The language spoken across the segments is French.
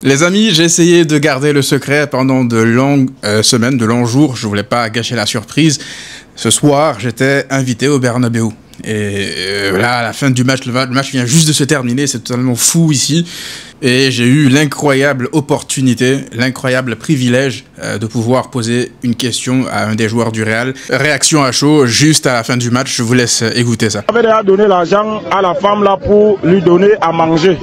Les amis, j'ai essayé de garder le secret pendant de longues semaines, de longs jours. Je voulais pas gâcher la surprise. Ce soir, j'étais invité au Bernabéu. Et là, à la fin du match, le match vient juste de se terminer. C'est totalement fou ici. Et j'ai eu l'incroyable opportunité, l'incroyable privilège de pouvoir poser une question à un des joueurs du Real. Réaction à chaud, juste à la fin du match. Je vous laisse écouter ça. J'avais déjà donné l'argent à la femme là pour lui donner à manger.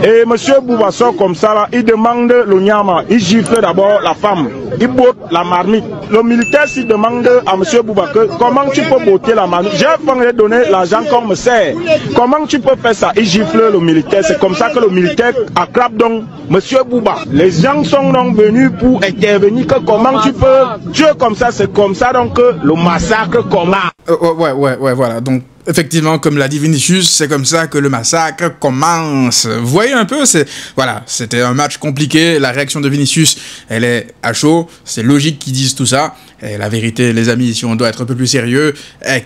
Et monsieur Bouba sort comme ça là, il demande le nyama. Il gifle d'abord la femme. Il botte la marmite. Le militaire s'il demande à monsieur Bouba que comment tu peux botter la marmite. J'ai failli donner l'argent comme sert. Comment tu peux faire ça? Il gifle le militaire. C'est comme ça que le militaire acclame donc monsieur Bouba. Les gens sont donc venus pour intervenir. Que comment tu peux tuer comme ça? C'est comme ça donc que le massacre commence. Ouais, voilà. Donc, effectivement, comme l'a dit Vinicius, c'est comme ça que le massacre commence. Vous voyez un peu, voilà, c'était un match compliqué. La réaction de Vinicius, elle est à chaud. C'est logique qu'ils disent tout ça. Et la vérité, les amis, si on doit être un peu plus sérieux,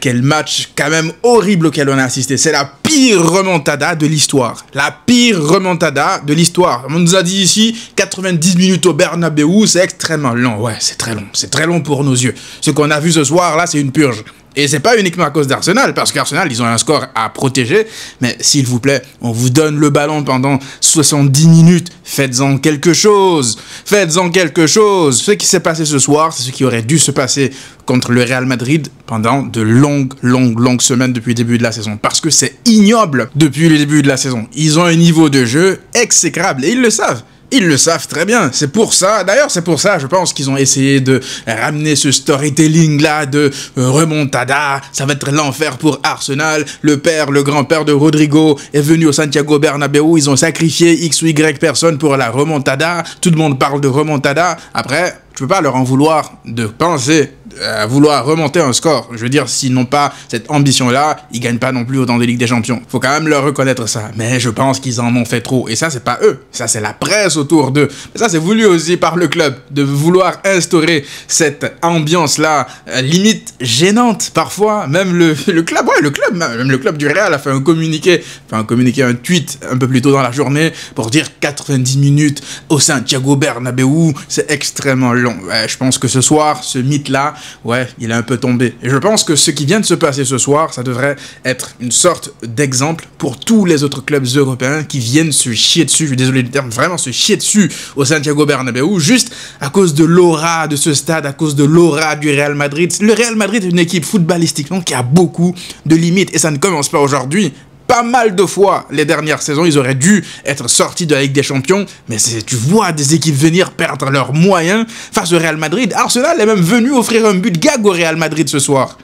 quel match quand même horrible auquel on a assisté. C'est la pire remontada de l'histoire. La pire remontada de l'histoire. On nous a dit ici, 90 minutes au Bernabéu, c'est extrêmement long. Ouais, c'est très long. C'est très long pour nos yeux. Ce qu'on a vu ce soir, là, c'est une purge. Et c'est pas uniquement à cause d'Arsenal, parce qu'Arsenal, ils ont un score à protéger, mais s'il vous plaît, on vous donne le ballon pendant 70 minutes, faites-en quelque chose, faites-en quelque chose. Ce qui s'est passé ce soir, c'est ce qui aurait dû se passer contre le Real Madrid pendant de longues semaines depuis le début de la saison, parce que c'est ignoble depuis le début de la saison. Ils ont un niveau de jeu exécrable, et ils le savent. Ils le savent très bien, c'est pour ça, d'ailleurs c'est pour ça je pense qu'ils ont essayé de ramener ce storytelling là de remontada, ça va être l'enfer pour Arsenal, le grand-père de Rodrigo est venu au Santiago Bernabéu, ils ont sacrifié X ou Y personnes pour la remontada, tout le monde parle de remontada, après tu peux pas leur en vouloir de penser à vouloir remonter un score. Je veux dire, s'ils n'ont pas cette ambition-là, ils gagnent pas non plus autant de Ligue des Champions. Faut quand même leur reconnaître ça. Mais je pense qu'ils en ont fait trop. Et ça, c'est pas eux. Ça, c'est la presse autour d'eux. Mais ça, c'est voulu aussi par le club de vouloir instaurer cette ambiance-là, limite gênante parfois. Même le club du Real a fait un communiqué, un tweet un peu plus tôt dans la journée pour dire 90 minutes au Santiago Bernabéu, c'est extrêmement long. Ouais, je pense que ce soir, ce mythe-là, ouais, il est un peu tombé. Et je pense que ce qui vient de se passer ce soir, ça devrait être une sorte d'exemple pour tous les autres clubs européens qui viennent se chier dessus, je suis désolé du terme, vraiment se chier dessus au Santiago Bernabéu, juste à cause de l'aura de ce stade, à cause de l'aura du Real Madrid. Le Real Madrid est une équipe footballistiquement qui a beaucoup de limites, et ça ne commence pas aujourd'hui. Pas mal de fois, les dernières saisons, ils auraient dû être sortis de la Ligue des Champions, mais tu vois des équipes venir perdre leurs moyens face au Real Madrid. Arsenal est même venu offrir un but gag au Real Madrid ce soir.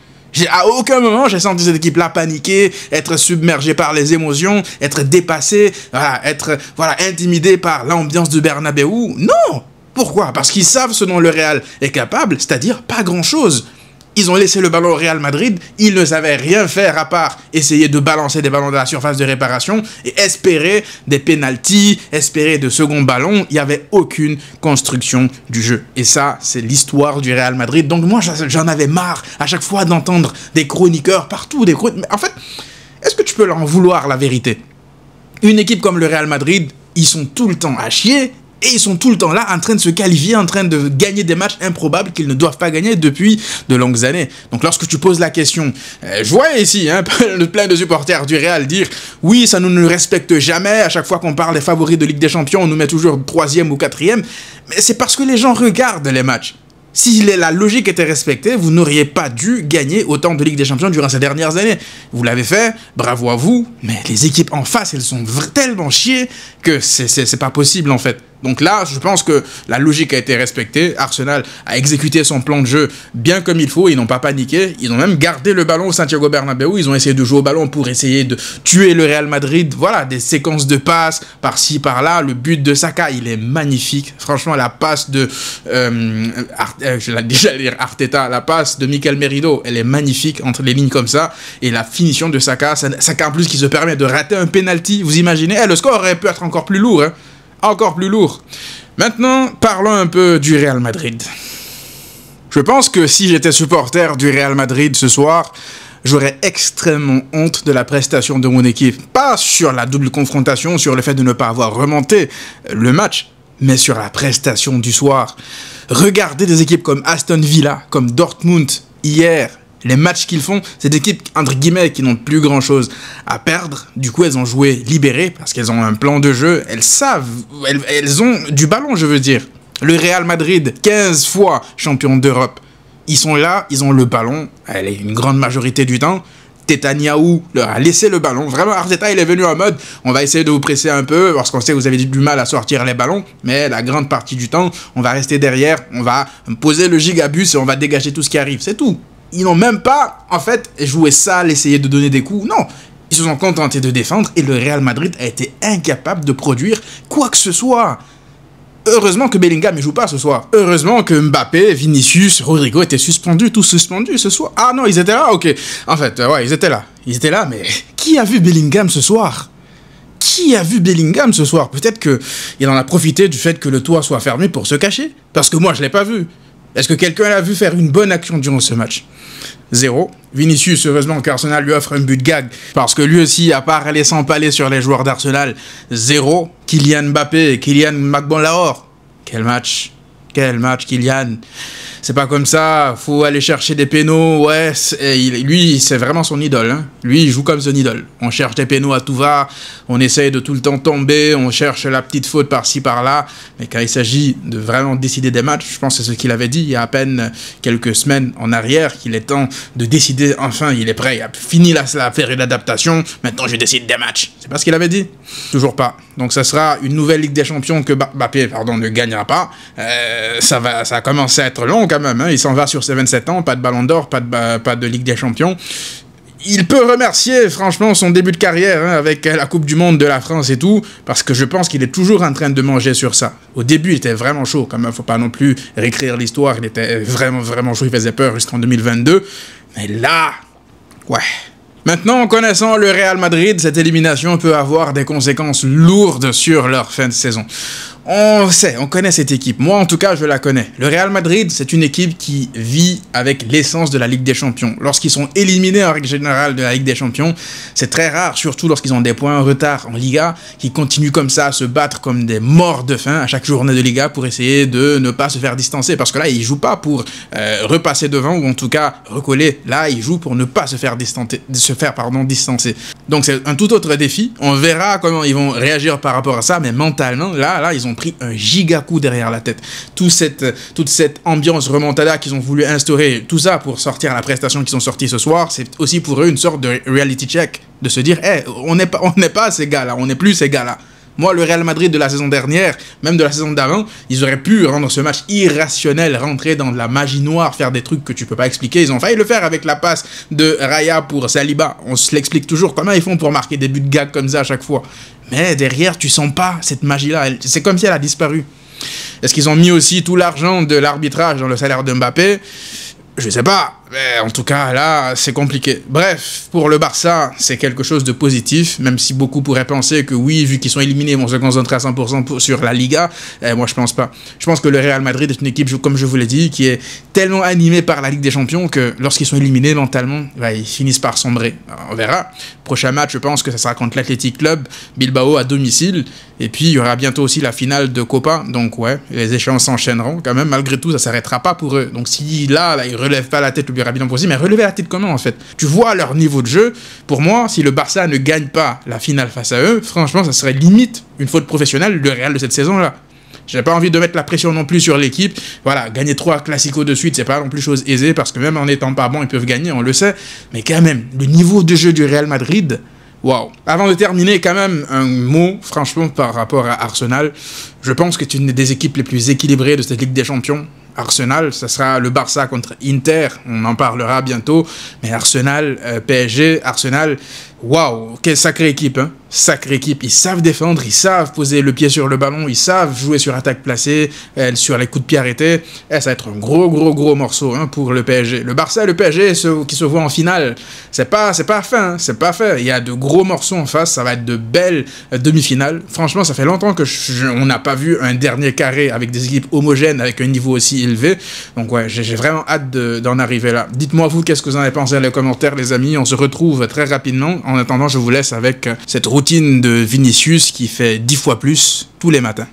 À aucun moment, j'ai senti cette équipe-là paniquer, être submergée par les émotions, être dépassée, être intimidée par l'ambiance du Bernabéu. Non! Pourquoi? Parce qu'ils savent ce dont le Real est capable, c'est-à-dire pas grand-chose. Ils ont laissé le ballon au Real Madrid, ils ne savaient rien faire à part essayer de balancer des ballons de la surface de réparation et espérer des pénaltys, espérer de second ballon. Il n'y avait aucune construction du jeu. Et ça, c'est l'histoire du Real Madrid. Donc moi, j'en avais marre à chaque fois d'entendre des chroniqueurs partout. En fait, est-ce que tu peux leur en vouloir la vérité? Une équipe comme le Real Madrid, ils sont tout le temps à chier. Et ils sont tout le temps là en train de se qualifier, en train de gagner des matchs improbables qu'ils ne doivent pas gagner depuis de longues années. Donc lorsque tu poses la question, je vois ici plein de supporters du Real dire « Oui, ça nous ne respecte jamais, à chaque fois qu'on parle des favoris de Ligue des Champions, on nous met toujours 3e ou 4e. » Mais c'est parce que les gens regardent les matchs. Si la logique était respectée, vous n'auriez pas dû gagner autant de Ligue des Champions durant ces dernières années. Vous l'avez fait, bravo à vous, mais les équipes en face, elles sont tellement chiées que c'est pas possible en fait. Donc là, je pense que la logique a été respectée. Arsenal a exécuté son plan de jeu bien comme il faut. Ils n'ont pas paniqué. Ils ont même gardé le ballon au Santiago Bernabéu. Ils ont essayé de jouer au ballon pour essayer de tuer le Real Madrid. Voilà, des séquences de passes par-ci, par-là. Le but de Saka, il est magnifique. Franchement, la passe de... j'allais dire Arteta. La passe de Mikel Merino, elle est magnifique entre les lignes comme ça. Et la finition de Saka, Saka en plus qui se permet de rater un penalty. Vous imaginez, le score aurait pu être encore plus lourd, hein. Encore plus lourd. Maintenant, parlons un peu du Real Madrid. Je pense que si j'étais supporter du Real Madrid ce soir, j'aurais extrêmement honte de la prestation de mon équipe. Pas sur la double confrontation, sur le fait de ne pas avoir remonté le match, mais sur la prestation du soir. Regardez des équipes comme Aston Villa, comme Dortmund, hier. Les matchs qu'ils font, c'est des équipes, entre guillemets, qui n'ont plus grand-chose à perdre. Du coup, elles ont joué libérées parce qu'elles ont un plan de jeu. Elles savent, elles ont du ballon, je veux dire. Le Real Madrid, 15 fois champion d'Europe. Ils sont là, ils ont le ballon. Allez, une grande majorité du temps. Netanyahu leur a laissé le ballon. Vraiment, Arteta, il est venu en mode, on va essayer de vous presser un peu, parce qu'on sait que vous avez du mal à sortir les ballons, mais la grande partie du temps, on va rester derrière, on va poser le gigabus et on va dégager tout ce qui arrive. C'est tout. Ils n'ont même pas, en fait, joué sale, essayé de donner des coups. Non, ils se sont contentés de défendre et le Real Madrid a été incapable de produire quoi que ce soit. Heureusement que Bellingham ne joue pas ce soir. Heureusement que Mbappé, Vinicius, Rodrigo étaient suspendus, tous suspendus ce soir. Ah non, ils étaient là, ok. En fait, ouais, ils étaient là. Ils étaient là, mais qui a vu Bellingham ce soir? Qui a vu Bellingham ce soir? Peut-être qu'il en a profité du fait que le toit soit fermé pour se cacher. Parce que moi, je ne l'ai pas vu. Est-ce que quelqu'un l'a vu faire une bonne action durant ce match? 0. Vinicius, heureusement qu'Arsenal lui offre un but gag. Parce que lui aussi, à part aller s'empaler sur les joueurs d'Arsenal, 0. Kylian Mbappé, Kylian Magbon-Lahore. Quel match! Quel match, Kylian! C'est pas comme ça, faut aller chercher des pénaux, ouais, lui, c'est vraiment son idole, hein. Lui, il joue comme son idole. On cherche des pénaux à tout va, on essaye de tout le temps tomber, on cherche la petite faute par-ci, par-là, mais quand il s'agit de vraiment décider des matchs, je pense que c'est ce qu'il avait dit il y a à peine quelques semaines en arrière, qu'il est temps de décider, enfin, il est prêt, il a fini la période d'adaptation, maintenant je décide des matchs. C'est pas ce qu'il avait dit? Toujours pas. Donc ça sera une nouvelle Ligue des Champions que Mbappé, ne gagnera pas. Ça a commencé à être long quand même, hein. Il s'en va sur ses 27 ans, pas de Ballon d'Or, pas de Ligue des Champions. Il peut remercier franchement son début de carrière, hein, avec la Coupe du Monde de la France et tout, parce que je pense qu'il est toujours en train de manger sur ça. Au début, il était vraiment chaud, quand même, faut pas non plus réécrire l'histoire, il était vraiment, vraiment chaud, il faisait peur jusqu'en 2022. Mais là, ouais... Maintenant, connaissant le Real Madrid, cette élimination peut avoir des conséquences lourdes sur leur fin de saison. On sait, on connaît cette équipe. Moi, en tout cas, je la connais. Le Real Madrid, c'est une équipe qui vit avec l'essence de la Ligue des Champions. Lorsqu'ils sont éliminés en règle générale de la Ligue des Champions, c'est très rare, surtout lorsqu'ils ont des points en retard en Liga, qui continuent comme ça à se battre comme des morts de faim à chaque journée de Liga pour essayer de ne pas se faire distancer. Parce que là, ils jouent pas pour repasser devant ou en tout cas recoller. Là, ils jouent pour ne pas se faire distancer. Donc, c'est un tout autre défi. On verra comment ils vont réagir par rapport à ça, mais mentalement, là, ils ont pris un giga coup derrière la tête. Toute cette ambiance remontada qu'ils ont voulu instaurer, tout ça pour sortir la prestation qu'ils ont sortie ce soir, c'est aussi pour eux une sorte de reality check, de se dire, hey, on n'est pas ces gars-là, on n'est plus ces gars-là. Moi, le Real Madrid de la saison dernière, même de la saison d'avant, ils auraient pu rendre ce match irrationnel, rentrer dans de la magie noire, faire des trucs que tu peux pas expliquer. Ils ont failli le faire avec la passe de Raya pour Saliba. On se l'explique toujours comment ils font pour marquer des buts de gag comme ça à chaque fois. Mais derrière, tu sens pas cette magie-là. C'est comme si elle a disparu. Est-ce qu'ils ont mis aussi tout l'argent de l'arbitrage dans le salaire de Mbappé? Je sais pas. Mais en tout cas, là, c'est compliqué. Bref, pour le Barça, c'est quelque chose de positif, même si beaucoup pourraient penser que oui, vu qu'ils sont éliminés, ils vont se concentrer à 100% sur la Liga. Moi, je pense pas. Je pense que le Real Madrid est une équipe, comme je vous l'ai dit, qui est tellement animée par la Ligue des Champions que lorsqu'ils sont éliminés mentalement, ils finissent par sombrer. Alors, on verra. Prochain match, je pense que ça sera contre l'Athletic Club, Bilbao à domicile. Et puis, il y aura bientôt aussi la finale de Copa. Donc, ouais, les échéances s'enchaîneront. Quand même, malgré tout, ça s'arrêtera pas pour eux. Donc, si là, ils relèvent pas la tête le plus rapidement possible, mais relever la tête comment, en fait? Tu vois leur niveau de jeu. Pour moi, si le Barça ne gagne pas la finale face à eux, franchement, ça serait limite une faute professionnelle, le Real de cette saison-là. J'ai pas envie de mettre la pression non plus sur l'équipe. Voilà, gagner 3 classicos de suite, c'est pas non plus chose aisée, parce que même en étant pas bon, ils peuvent gagner, on le sait. Mais quand même, le niveau de jeu du Real Madrid... Waouh. Avant de terminer, quand même, un mot, franchement, par rapport à Arsenal. Je pense que c'est une des équipes les plus équilibrées de cette Ligue des Champions. Arsenal, ça sera le Barça contre Inter, on en parlera bientôt. Mais Arsenal, PSG, Arsenal, Waouh, quelle sacrée équipe, hein. Sacrée équipe. Ils savent défendre, ils savent poser le pied sur le ballon, ils savent jouer sur attaque placée, sur les coups de pied arrêtés. Ça va être un gros morceau hein, pour le PSG. Le Barça et le PSG qui se voient en finale, c'est pas fait, hein, c'est pas fait. Il y a de gros morceaux en face, ça va être de belles demi-finales. Franchement, ça fait longtemps que on n'a pas vu un dernier carré avec des équipes homogènes, avec un niveau aussi élevé. Donc ouais, j'ai vraiment hâte d'en arriver là. Dites-moi vous, qu'est-ce que vous en avez pensé dans les commentaires, les amis. On se retrouve très rapidement. En attendant, je vous laisse avec cette routine de Vinicius qui fait 10 fois plus tous les matins.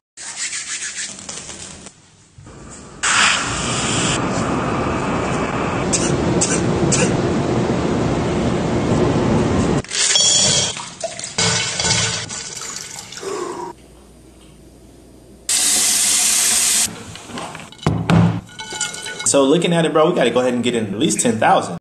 So looking at it, bro, we got to go ahead and get in at least 10,000.